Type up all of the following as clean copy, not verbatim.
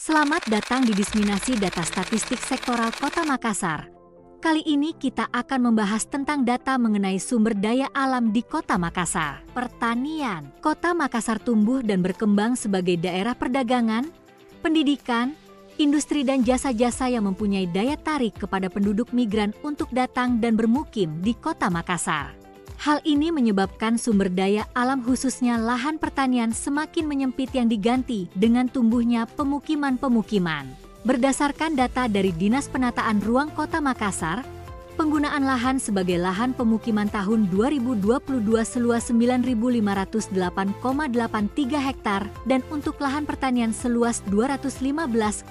Selamat datang di Diseminasi Data Statistik Sektoral Kota Makassar. Kali ini kita akan membahas tentang data mengenai sumber daya alam di Kota Makassar. Pertanian. Kota Makassar tumbuh dan berkembang sebagai daerah perdagangan, pendidikan, industri dan jasa-jasa yang mempunyai daya tarik kepada penduduk migran untuk datang dan bermukim di Kota Makassar. Hal ini menyebabkan sumber daya alam khususnya lahan pertanian semakin menyempit yang diganti dengan tumbuhnya pemukiman-pemukiman. Berdasarkan data dari Dinas Penataan Ruang Kota Makassar, penggunaan lahan sebagai lahan pemukiman tahun 2022 seluas 9.508,83 hektar dan untuk lahan pertanian seluas 215,21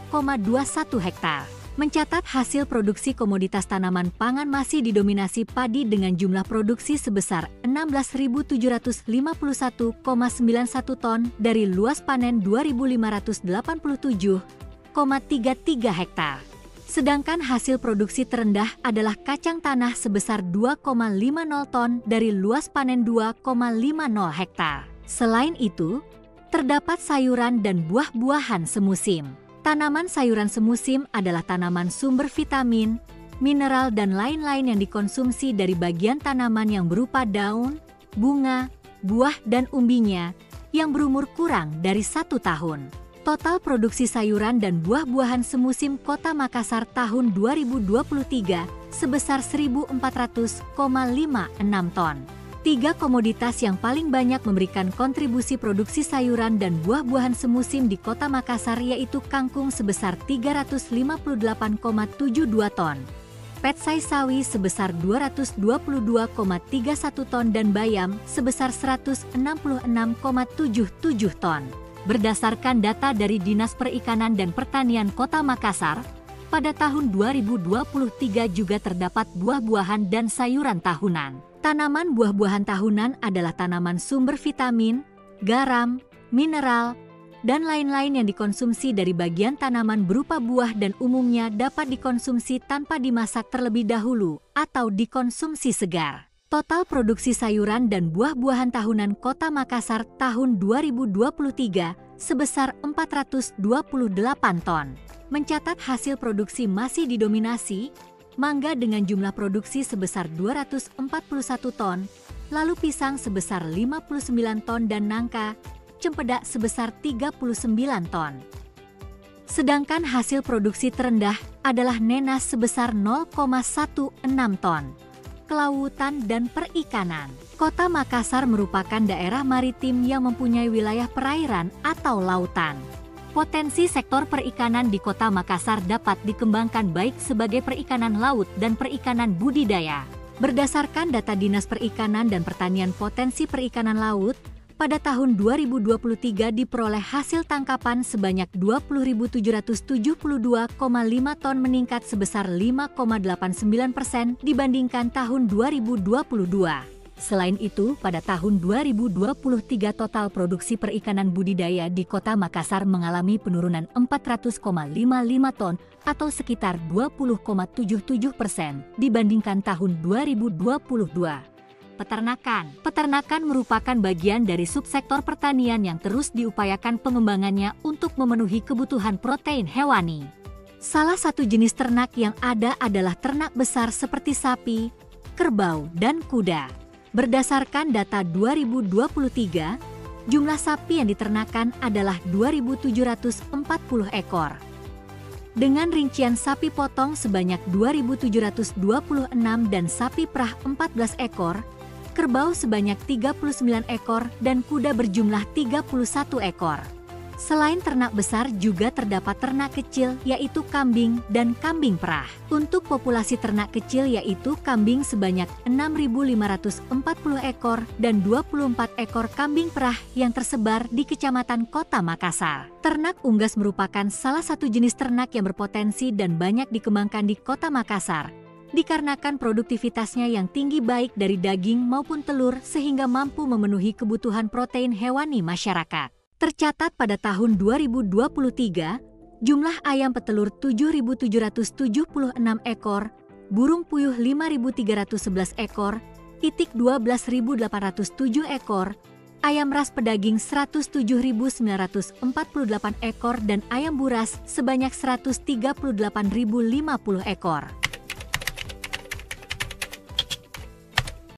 hektar. Mencatat hasil produksi komoditas tanaman pangan masih didominasi padi dengan jumlah produksi sebesar 16.751,91 ton dari luas panen 2.587,33 hektar. Sedangkan hasil produksi terendah adalah kacang tanah sebesar 2,50 ton dari luas panen 2,50 hektar. Selain itu, terdapat sayuran dan buah-buahan semusim. Tanaman sayuran semusim adalah tanaman sumber vitamin, mineral dan lain-lain yang dikonsumsi dari bagian tanaman yang berupa daun, bunga, buah dan umbinya yang berumur kurang dari 1 tahun. Total produksi sayuran dan buah-buahan semusim Kota Makassar tahun 2023 sebesar 1.400,56 ton. 3 komoditas yang paling banyak memberikan kontribusi produksi sayuran dan buah-buahan semusim di Kota Makassar yaitu kangkung sebesar 358,72 ton, petsai sawi sebesar 222,31 ton dan bayam sebesar 166,77 ton. Berdasarkan data dari Dinas Perikanan dan Pertanian Kota Makassar, pada tahun 2023 juga terdapat buah-buahan dan sayuran tahunan. Tanaman buah-buahan tahunan adalah tanaman sumber vitamin, garam, mineral, dan lain-lain yang dikonsumsi dari bagian tanaman berupa buah dan umumnya dapat dikonsumsi tanpa dimasak terlebih dahulu atau dikonsumsi segar. Total produksi sayuran dan buah-buahan tahunan Kota Makassar tahun 2023 sebesar 428 ton. Mencatat hasil produksi masih didominasi mangga dengan jumlah produksi sebesar 241 ton, lalu pisang sebesar 59 ton dan nangka, cempedak sebesar 39 ton. Sedangkan hasil produksi terendah adalah nenas sebesar 0,16 ton. Kelautan dan perikanan. Kota Makassar merupakan daerah maritim yang mempunyai wilayah perairan atau lautan. Potensi sektor perikanan di Kota Makassar dapat dikembangkan baik sebagai perikanan laut dan perikanan budidaya. Berdasarkan data Dinas Perikanan dan Pertanian potensi perikanan laut, pada tahun 2023 diperoleh hasil tangkapan sebanyak 20.772,5 ton meningkat sebesar 5,89% dibandingkan tahun 2022. Selain itu, pada tahun 2023 total produksi perikanan budidaya di Kota Makassar mengalami penurunan 400,55 ton atau sekitar 20,77% dibandingkan tahun 2022. Peternakan merupakan bagian dari subsektor pertanian yang terus diupayakan pengembangannya untuk memenuhi kebutuhan protein hewani. Salah satu jenis ternak yang ada adalah ternak besar seperti sapi, kerbau, dan kuda. Berdasarkan data 2023, jumlah sapi yang diternakan adalah 2.740 ekor. Dengan rincian sapi potong sebanyak 2.726 dan sapi perah 14 ekor, kerbau sebanyak 39 ekor dan kuda berjumlah 31 ekor. Selain ternak besar juga terdapat ternak kecil yaitu kambing dan kambing perah. Untuk populasi ternak kecil yaitu kambing sebanyak 6.540 ekor dan 24 ekor kambing perah yang tersebar di Kecamatan Kota Makassar. Ternak unggas merupakan salah satu jenis ternak yang berpotensi dan banyak dikembangkan di Kota Makassar, dikarenakan produktivitasnya yang tinggi baik dari daging maupun telur sehingga mampu memenuhi kebutuhan protein hewani masyarakat. Tercatat pada tahun 2023, jumlah ayam petelur 7.776 ekor, burung puyuh 5.311 ekor, itik 12.807 ekor, ayam ras pedaging 107.948 ekor, dan ayam buras sebanyak 138.050 ekor.